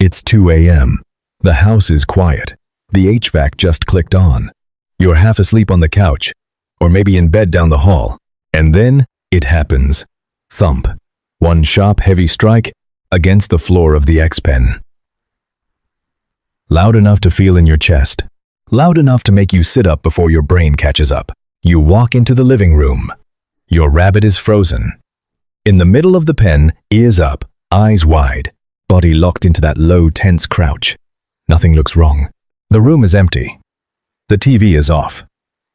It's 2 a.m. The house is quiet. The HVAC just clicked on. You're half asleep on the couch, or maybe in bed down the hall. And then it happens. Thump. One sharp, heavy strike against the floor of the X-pen. Loud enough to feel in your chest. Loud enough to make you sit up before your brain catches up. You walk into the living room. Your rabbit is frozen. In the middle of the pen, ears up, eyes wide, body locked into that low, tense crouch. Nothing looks wrong. The room is empty. The TV is off.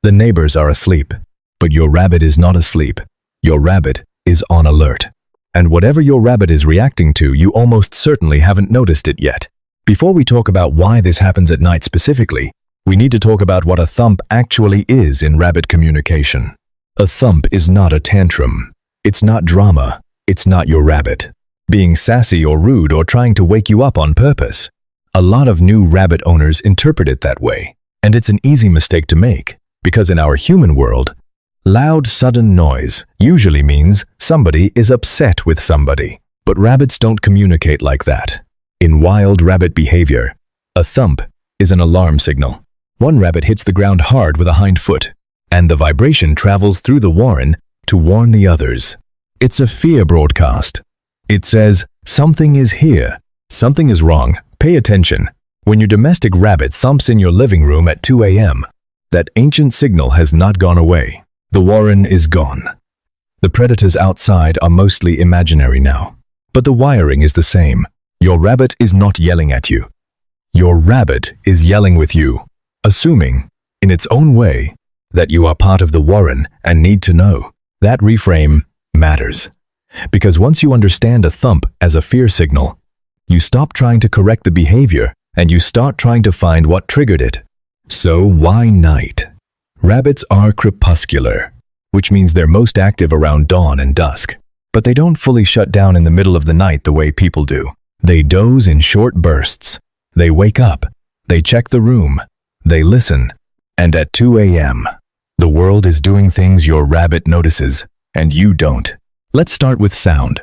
The neighbors are asleep. But your rabbit is not asleep. Your rabbit is on alert. And whatever your rabbit is reacting to, you almost certainly haven't noticed it yet. Before we talk about why this happens at night specifically, we need to talk about what a thump actually is in rabbit communication. A thump is not a tantrum. It's not drama. It's not your rabbit being sassy or rude or trying to wake you up on purpose. A lot of new rabbit owners interpret it that way, and it's an easy mistake to make, because in our human world, loud, sudden noise usually means somebody is upset with somebody. But rabbits don't communicate like that. In wild rabbit behavior, a thump is an alarm signal. One rabbit hits the ground hard with a hind foot, and the vibration travels through the warren to warn the others. It's a fear broadcast. It says, something is here. Something is wrong. Pay attention. When your domestic rabbit thumps in your living room at 2 a.m., that ancient signal has not gone away. The warren is gone. The predators outside are mostly imaginary now, but the wiring is the same. Your rabbit is not yelling at you. Your rabbit is yelling with you, assuming, in its own way, that you are part of the warren and need to know. That reframe matters. Because once you understand a thump as a fear signal, you stop trying to correct the behavior and you start trying to find what triggered it. So why night? Rabbits are crepuscular, which means they're most active around dawn and dusk. But they don't fully shut down in the middle of the night the way people do. They doze in short bursts. They wake up. They check the room. They listen. And at 2 a.m., the world is doing things your rabbit notices, and you don't. Let's start with sound.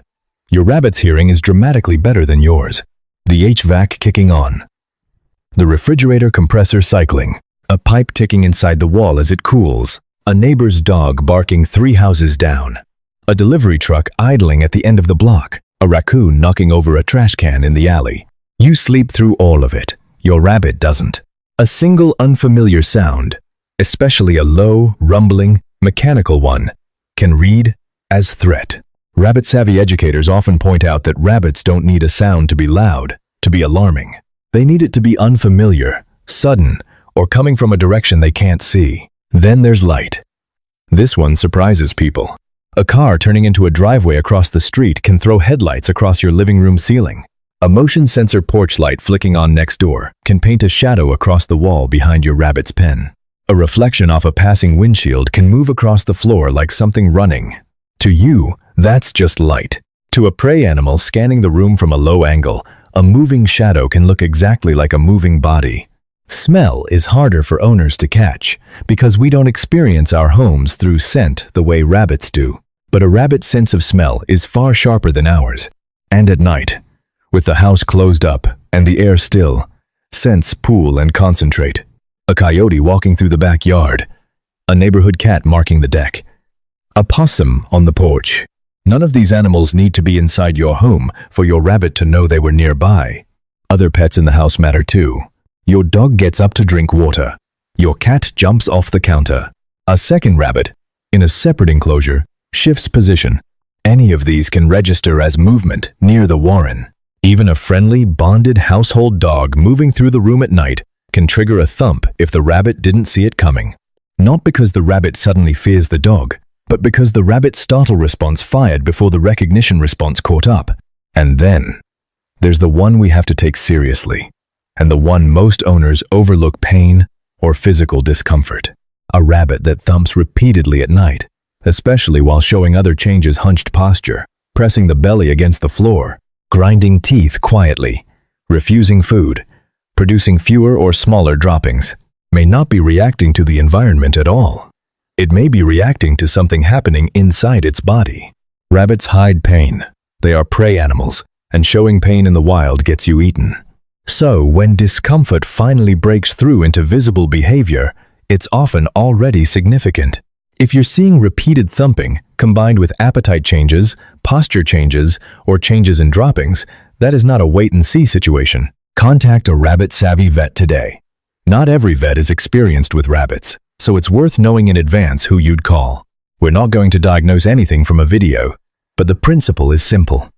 Your rabbit's hearing is dramatically better than yours. The HVAC kicking on. The refrigerator compressor cycling. A pipe ticking inside the wall as it cools. A neighbor's dog barking 3 houses down. A delivery truck idling at the end of the block. A raccoon knocking over a trash can in the alley. You sleep through all of it. Your rabbit doesn't. A single unfamiliar sound, especially a low, rumbling, mechanical one, can read as threat. Rabbit-savvy educators often point out that rabbits don't need a sound to be loud, to be alarming. They need it to be unfamiliar, sudden, or coming from a direction they can't see. Then there's light. This one surprises people. A car turning into a driveway across the street can throw headlights across your living room ceiling. A motion sensor porch light flicking on next door can paint a shadow across the wall behind your rabbit's pen. A reflection off a passing windshield can move across the floor like something running. To you, that's just light. To a prey animal scanning the room from a low angle, a moving shadow can look exactly like a moving body. Smell is harder for owners to catch because we don't experience our homes through scent the way rabbits do. But a rabbit's sense of smell is far sharper than ours. And at night, with the house closed up and the air still, scents pool and concentrate. A coyote walking through the backyard. A neighborhood cat marking the deck. A possum on the porch. None of these animals need to be inside your home for your rabbit to know they were nearby. Other pets in the house matter too. Your dog gets up to drink water. Your cat jumps off the counter. A second rabbit, in a separate enclosure, shifts position. Any of these can register as movement near the warren. Even a friendly, bonded household dog moving through the room at night can trigger a thump if the rabbit didn't see it coming. Not because the rabbit suddenly fears the dog, but because the rabbit's startle response fired before the recognition response caught up. And then, there's the one we have to take seriously, and the one most owners overlook: pain or physical discomfort. A rabbit that thumps repeatedly at night, especially while showing other changes: hunched posture, pressing the belly against the floor, grinding teeth quietly, refusing food, producing fewer or smaller droppings, may not be reacting to the environment at all. It may be reacting to something happening inside its body. Rabbits hide pain. They are prey animals, and showing pain in the wild gets you eaten. So, when discomfort finally breaks through into visible behavior, it's often already significant. If you're seeing repeated thumping combined with appetite changes, posture changes, or changes in droppings, that is not a wait-and-see situation. Contact a rabbit-savvy vet today. Not every vet is experienced with rabbits, so it's worth knowing in advance who you'd call. We're not going to diagnose anything from a video, but the principle is simple.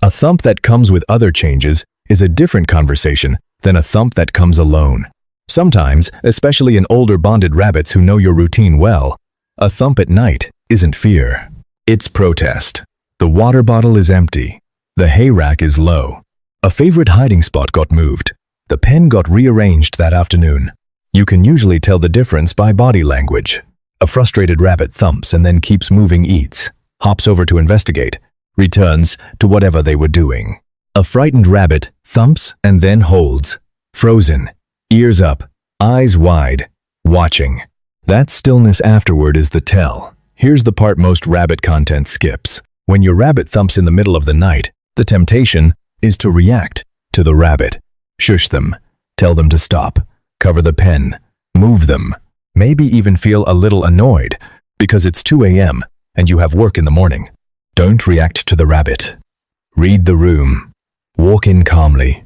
A thump that comes with other changes is a different conversation than a thump that comes alone. Sometimes, especially in older bonded rabbits who know your routine well, a thump at night isn't fear. It's protest. The water bottle is empty. The hay rack is low. A favorite hiding spot got moved. The pen got rearranged that afternoon. You can usually tell the difference by body language. A frustrated rabbit thumps and then keeps moving, eats, hops over to investigate, returns to whatever they were doing. A frightened rabbit thumps and then holds, frozen, ears up, eyes wide, watching. That stillness afterward is the tell. Here's the part most rabbit content skips. When your rabbit thumps in the middle of the night, the temptation is to react to the rabbit. Shush them, tell them to stop, cover the pen, move them, maybe even feel a little annoyed because it's 2 a.m. and you have work in the morning. Don't react to the rabbit. Read the room. Walk in calmly.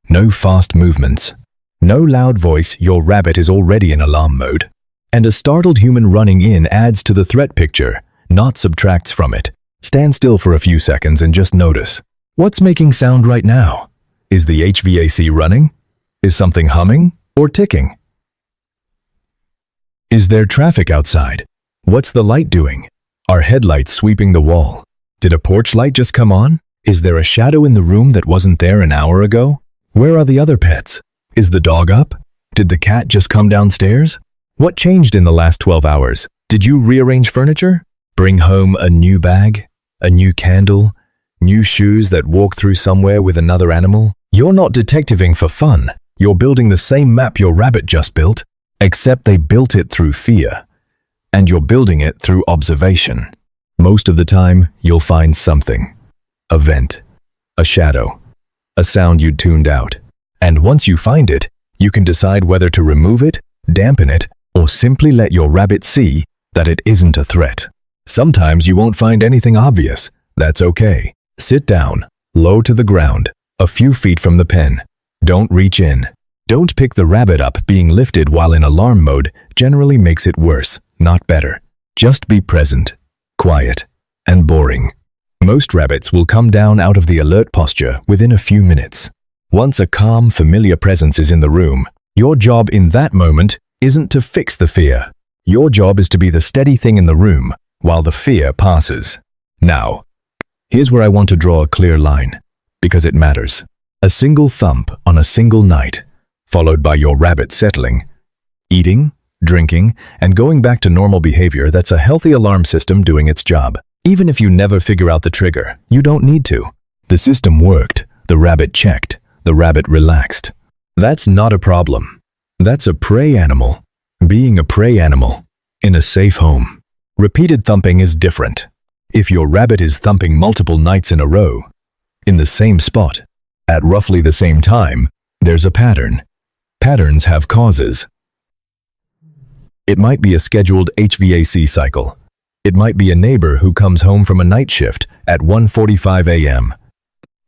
No fast movements. No loud voice, your rabbit is already in alarm mode. And a startled human running in adds to the threat picture, not subtracts from it. Stand still for a few seconds and just notice. What's making sound right now? Is the HVAC running? Is something humming or ticking? Is there traffic outside? What's the light doing? Are headlights sweeping the wall? Did a porch light just come on? Is there a shadow in the room that wasn't there an hour ago? Where are the other pets? Is the dog up? Did the cat just come downstairs? What changed in the last 12 hours? Did you rearrange furniture? Bring home a new bag? A new candle? New shoes that walk through somewhere with another animal? You're not detectiving for fun. You're building the same map your rabbit just built, except they built it through fear. And you're building it through observation. Most of the time, you'll find something. A vent, a shadow, a sound you'd tuned out. And once you find it, you can decide whether to remove it, dampen it, or simply let your rabbit see that it isn't a threat. Sometimes you won't find anything obvious. That's okay. Sit down, low to the ground, a few feet from the pen. Don't reach in. Don't pick the rabbit up. Being lifted while in alarm mode generally makes it worse, not better. Just be present, quiet, and boring. Most rabbits will come down out of the alert posture within a few minutes. Once a calm, familiar presence is in the room, your job in that moment isn't to fix the fear. Your job is to be the steady thing in the room while the fear passes. Now, here's where I want to draw a clear line, because it matters. A single thump on a single night, followed by your rabbit settling, eating, drinking, and going back to normal behavior, that's a healthy alarm system doing its job. Even if you never figure out the trigger, you don't need to. The system worked, the rabbit checked, the rabbit relaxed. That's not a problem. That's a prey animal. Being a prey animal in a safe home. Repeated thumping is different. If your rabbit is thumping multiple nights in a row, in the same spot, at roughly the same time, there's a pattern. Patterns have causes. It might be a scheduled HVAC cycle. It might be a neighbor who comes home from a night shift at 1:45 a.m.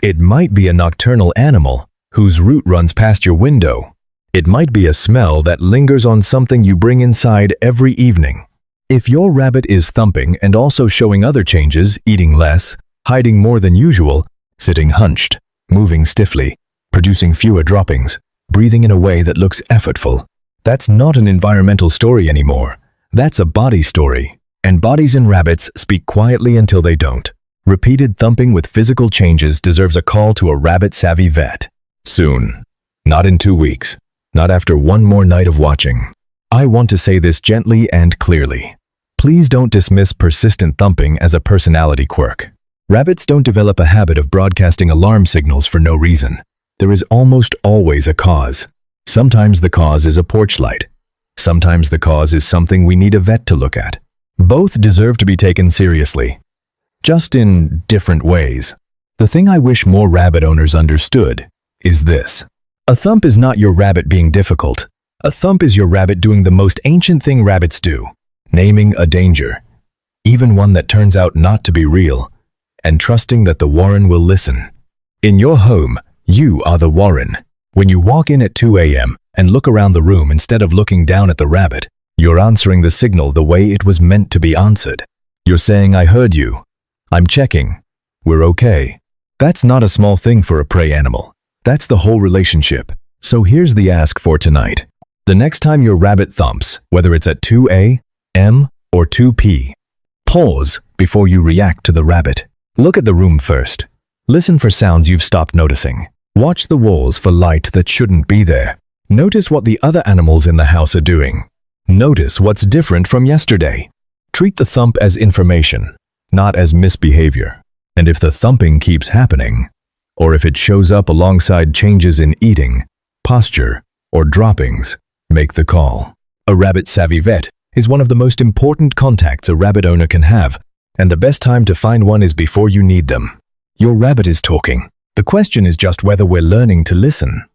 It might be a nocturnal animal whose route runs past your window. It might be a smell that lingers on something you bring inside every evening. If your rabbit is thumping and also showing other changes, eating less, hiding more than usual, sitting hunched, moving stiffly, producing fewer droppings, breathing in a way that looks effortful, that's not an environmental story anymore. That's a body story. And bodies in rabbits speak quietly until they don't. Repeated thumping with physical changes deserves a call to a rabbit-savvy vet. Soon. Not in 2 weeks. Not after one more night of watching. I want to say this gently and clearly. Please don't dismiss persistent thumping as a personality quirk. Rabbits don't develop a habit of broadcasting alarm signals for no reason. There is almost always a cause. Sometimes the cause is a porch light. Sometimes the cause is something we need a vet to look at. Both deserve to be taken seriously, just in different ways. The thing I wish more rabbit owners understood is this. A thump is not your rabbit being difficult. A thump is your rabbit doing the most ancient thing rabbits do, naming a danger, even one that turns out not to be real, and trusting that the warren will listen. In your home, you are the warren. When you walk in at 2 a.m. and look around the room instead of looking down at the rabbit, you're answering the signal the way it was meant to be answered. You're saying, "I heard you. I'm checking. We're okay." That's not a small thing for a prey animal. That's the whole relationship. So here's the ask for tonight. The next time your rabbit thumps, whether it's at 2 a.m. or 2 p.m., pause before you react to the rabbit. Look at the room first. Listen for sounds you've stopped noticing. Watch the walls for light that shouldn't be there. Notice what the other animals in the house are doing. Notice what's different from yesterday. Treat the thump as information, not as misbehavior. And if the thumping keeps happening, or if it shows up alongside changes in eating, posture, or droppings, make the call. A rabbit-savvy vet is one of the most important contacts a rabbit owner can have, and the best time to find one is before you need them. Your rabbit is talking. The question is just whether we're learning to listen.